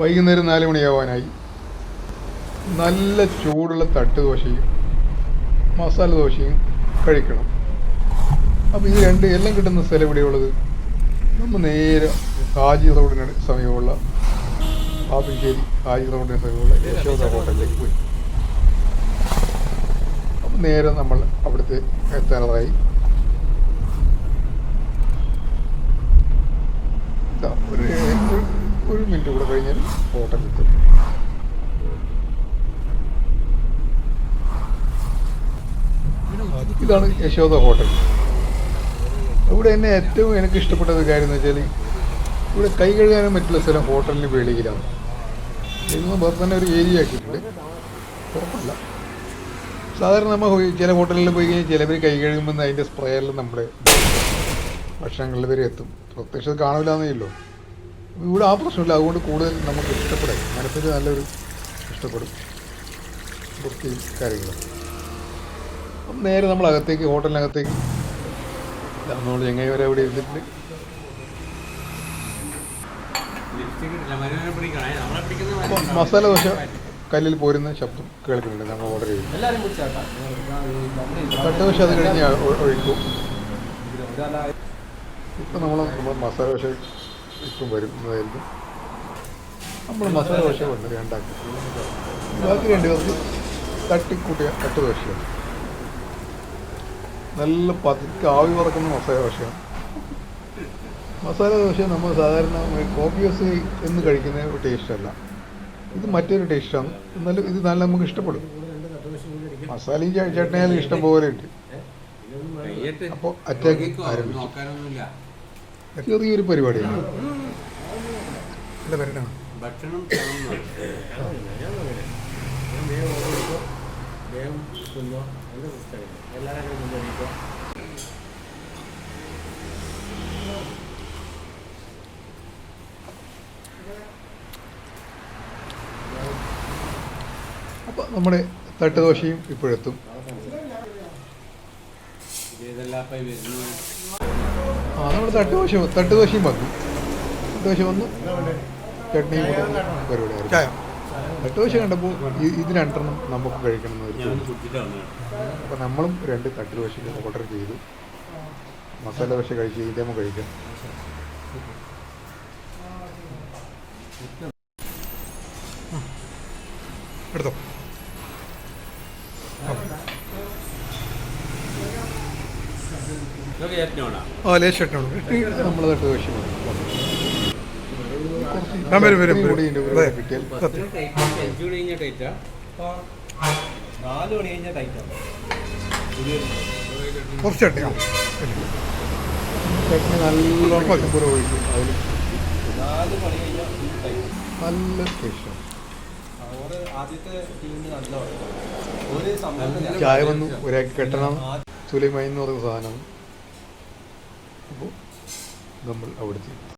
വൈകുന്നേരം 4 മണിയാവാനായി. നല്ല ചൂടുള്ള തട്ട് ദോശയും മസാല ദോശയും കഴിക്കണം. അപ്പോൾ ഇത് രണ്ട് എല്ലാം കിട്ടുന്ന സ്ഥലം എവിടെയുള്ളത്? നമ്മൾ നേരെ ഹാജി റോഡിന് സമീപമുള്ള പാപ്പിശ്ശേരി ഹാജി റോഡിന് സമീപമുള്ള യശോദ ഹോട്ടലിലേക്ക് പോയി. അപ്പം നേരെ നമ്മൾ അവിടുത്തെ എത്താറായി. ഒരു മിനിറ്റ് കൂടെ കഴിഞ്ഞാൽ ഹോട്ടലിലെത്തും. ഇതാണ് യശോദ ഹോട്ടൽ. ഇവിടെ എന്നെ ഏറ്റവും എനിക്ക് ഇഷ്ടപ്പെട്ട കാര്യം എന്ന് വെച്ചാൽ ഇവിടെ കൈ കഴുകാനും മറ്റുള്ള സ്ഥലം ഹോട്ടലിന് വെളിയിലാണ്. ഇതൊന്നും വേറെ തന്നെ ഒരു ഏരിയ ആക്കിയിട്ടുണ്ട്. കുഴപ്പമില്ല. സാധാരണ നമ്മൾ ചില ഹോട്ടലിൽ പോയി കഴിഞ്ഞാൽ ചിലവർ കൈ കഴുകുമ്പോൾ അതിൻ്റെ സ്പ്രേയെല്ലാം നമ്മുടെ ഭക്ഷണങ്ങളിൽ വരെ എത്തും. പ്രത്യക്ഷത്തിൽ കാണില്ലാന്നേ ഉള്ളൂ. ഇവിടെ ആ പ്രശ്നമില്ല. അതുകൊണ്ട് കൂടുതൽ നമുക്ക് ഇഷ്ടപ്പെടും. മനസ്സിൽ നല്ലൊരു ഇഷ്ടപ്പെടും വൃത്തിയും കാര്യങ്ങളും. അപ്പം നേരെ നമ്മൾ അകത്തേക്ക് ഹോട്ടലിനകത്തേക്ക് നമ്മൾ ചെങ്ങായി വരെ അവിടെ ഇരുന്നിട്ട് മസാല ദോശ കല്ലിൽ പോരുന്ന ശബ്ദം കേൾക്കുന്നുണ്ട്. നമ്മൾ ഓർഡർ ചെയ്യും. തട്ട് ദോശ അത് കഴിഞ്ഞ് ഒഴിക്കും. ഇപ്പം നമ്മൾ മസാല ദോശ ഇപ്പം വരുന്നതായിരിക്കും. നമ്മൾ മസാല ദോശ കൊണ്ട് രണ്ടാക്കി ബാക്കി 2 പേർക്ക് തട്ടിക്കൂട്ടിയ തട്ട് ദോശയാണ്. നല്ല പതുക്കെ ആവി പറക്കുന്ന മസാല ദോശയാണ്. മസാല ദോശ നമ്മൾ സാധാരണ കോഫി ഹൗസ് എന്ന് കഴിക്കുന്ന ഒരു ടേസ്റ്റല്ല. ഇത് മറ്റൊരു ടേസ്റ്റാണ്. എന്നാലും ഇത് നല്ല നമുക്ക് ഇഷ്ടപ്പെടും. മസാലയും ചട്നിയാലും ഇഷ്ടം പോലെ ഉണ്ട്. അപ്പോൾ അറ്റാക്ക് ആരംഭിച്ചു. ചെറിയൊരു പരിപാടിയാണ്. വരണം അപ്പോൾ നമ്മുടെ തട്ടുദോശയും ഇപ്പോഴെത്തും. നമ്മുടെ തട്ടുദോശയും വന്നു. തട്ടുദോശ വന്നു, ചട്നിയും കൂടെ പരിപാടിയായിരുന്നു. തട്ടുദോശ കണ്ടപ്പോൾ ഇത് 2 നമുക്ക് കഴിക്കണം എന്ന് വെച്ചു. അപ്പോൾ നമ്മളും 2 തട്ടുദോശ ഓർഡർ ചെയ്തു. മസാല ദോശ കഴിച്ച് ഇതേമോ കഴിക്കാം. എടുത്തോ. ലേശം ചട്നി നമ്മൾ തട്ടുദോശ കുറച്ച് ചട്നി നല്ലോണം പച്ചപ്പൂര ഒഴിക്കും. അതിൽ നല്ല ടേസ്റ്റാണ്. ചായ വന്നു. ഒരാൾക്ക് കെട്ടണം. സുലൈമാൻ എന്ന് പറയുന്ന സാധനമാണ്. അപ്പോൾ നമ്മൾ അവിടുത്തെ